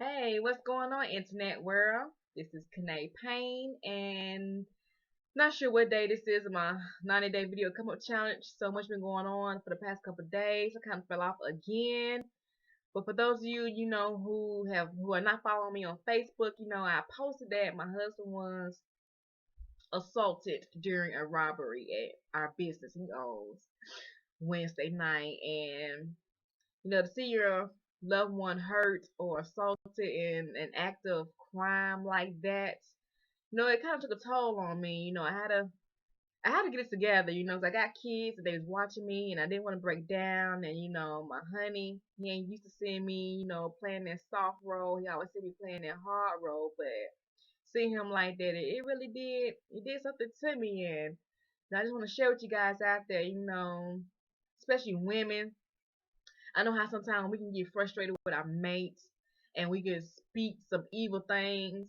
Hey, what's going on, internet world? This is Kanae Payne, and not sure what day this is. My 90-day video come up challenge. So much been going on for the past couple of days. I kind of fell off again. But for those of you, who are not following me on Facebook, I posted that my husband was assaulted during a robbery at our business he owns Wednesday night, and to see your loved one hurt or assaulted in an act of crime like that, it kind of took a toll on me. I had to get it together, 'cause I got kids and they was watching me and I didn't want to break down. And, my honey, he ain't used to seeing me, playing that soft role. He always see me playing that hard role, but seeing him like that, it really it did something to me. And I just want to share with you guys out there, especially women. I know how sometimes we can get frustrated with our mates and we can speak some evil things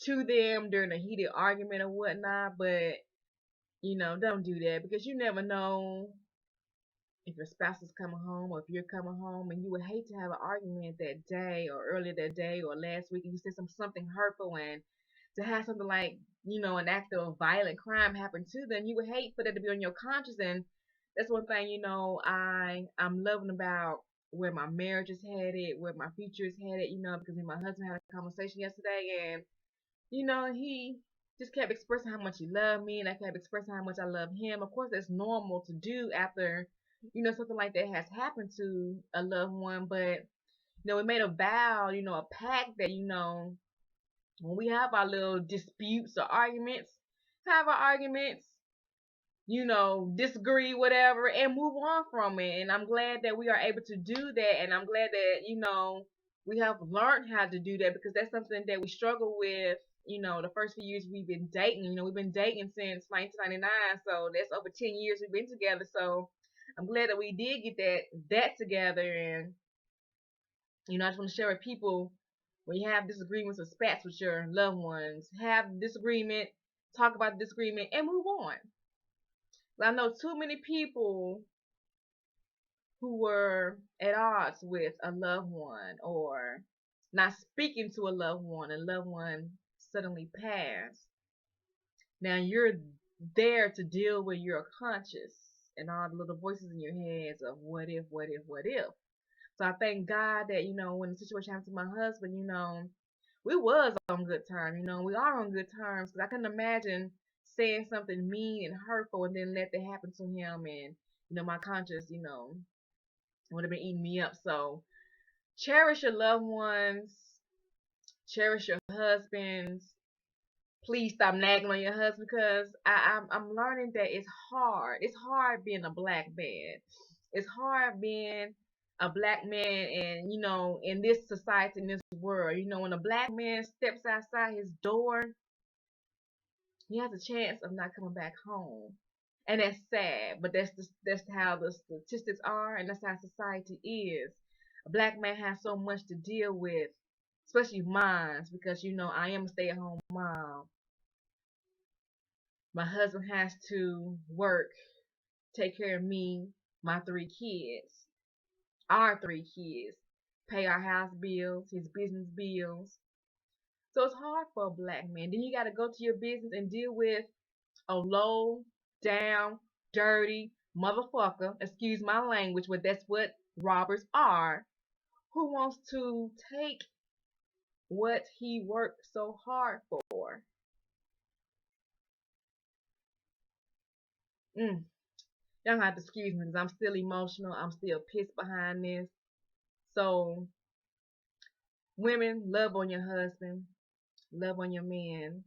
to them during a heated argument or whatnot, but don't do that because you never know if your spouse is coming home or if you're coming home, and you would hate to have an argument that day or earlier that day or last week and you said something hurtful, and to have something like an act of violent crime happen to them, you would hate for that to be on your conscience. And that's one thing I'm loving about where my marriage is headed, where my future is headed. Because me and my husband had a conversation yesterday, and he just kept expressing how much he loved me, and I kept expressing how much I love him. Of course, that's normal to do after something like that has happened to a loved one. But we made a vow, a pact that when we have our little disputes or arguments, have our arguments, disagree, whatever, and move on from it. And I'm glad that we are able to do that. And I'm glad that, we have learned how to do that, because that's something that we struggle with, the first few years we've been dating. We've been dating since 1999. So that's over 10 years we've been together. So I'm glad that we did get that together. And, I just want to share with people, when you have disagreements or spats with your loved ones, have disagreement, talk about the disagreement, and move on. I know too many people who were at odds with a loved one or not speaking to a loved one suddenly passed. Now you're there to deal with your conscious and all the little voices in your heads of what if, what if, what if. So I thank God that, when the situation happened to my husband, we was on good terms. We are on good terms, because I couldn't imagine saying something mean and hurtful and then let that happen to him. And, my conscience, would have been eating me up. So cherish your loved ones, cherish your husbands. Please stop nagging on your husband, because I'm learning that it's hard. It's hard being a black man. It's hard being a black man, and in this society, in this world, when a black man steps outside his door, he has a chance of not coming back home. And that's sad, but that's how the statistics are, and that's how society is. A black man has so much to deal with, especially mine, because I am a stay-at-home mom. My husband has to work, take care of me, my our 3 kids, pay our house bills, his business bills. So it's hard for a black man. Then you got to go to your business and deal with a low down, dirty motherfucker, excuse my language, but that's what robbers are, who wants to take what he worked so hard for. Mm. Y'all gonna have to excuse me, because I'm still emotional. I'm still pissed behind this. So, women, love on your husband, love on your man.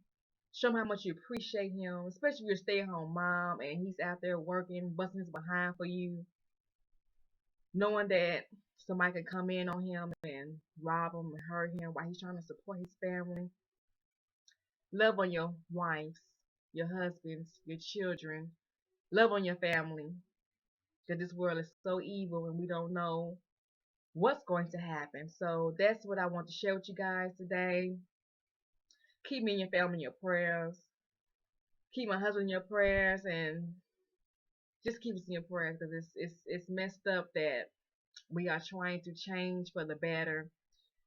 Show him how much you appreciate him, especially if you're a stay-at-home mom and he's out there working, busting his behind for you, knowing that somebody could come in on him and rob him and hurt him while he's trying to support his family. Love on your wives, your husbands, your children. Love on your family. Because this world is so evil and we don't know what's going to happen. So that's what I want to share with you guys today. Keep me and your family in your prayers. Keep my husband in your prayers, and just keep us in your prayers, because it's messed up that we are trying to change for the better.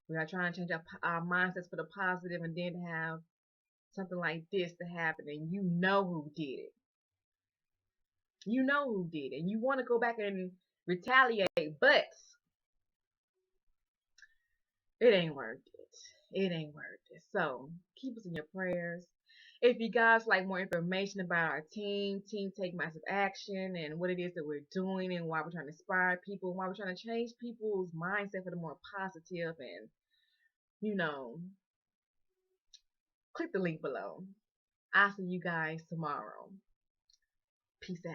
We are trying to change our mindsets for the positive, and then to have something like this to happen, and you know who did it. You know who did it. And you want to go back and retaliate, but it ain't worth it. It ain't worth it. So keep us in your prayers. If you guys like more information about our team take massive action and what it is that we're doing and why we're trying to inspire people, why we're trying to change people's mindset for the more positive and, you know, click the link below. I'll see you guys tomorrow. Peace out.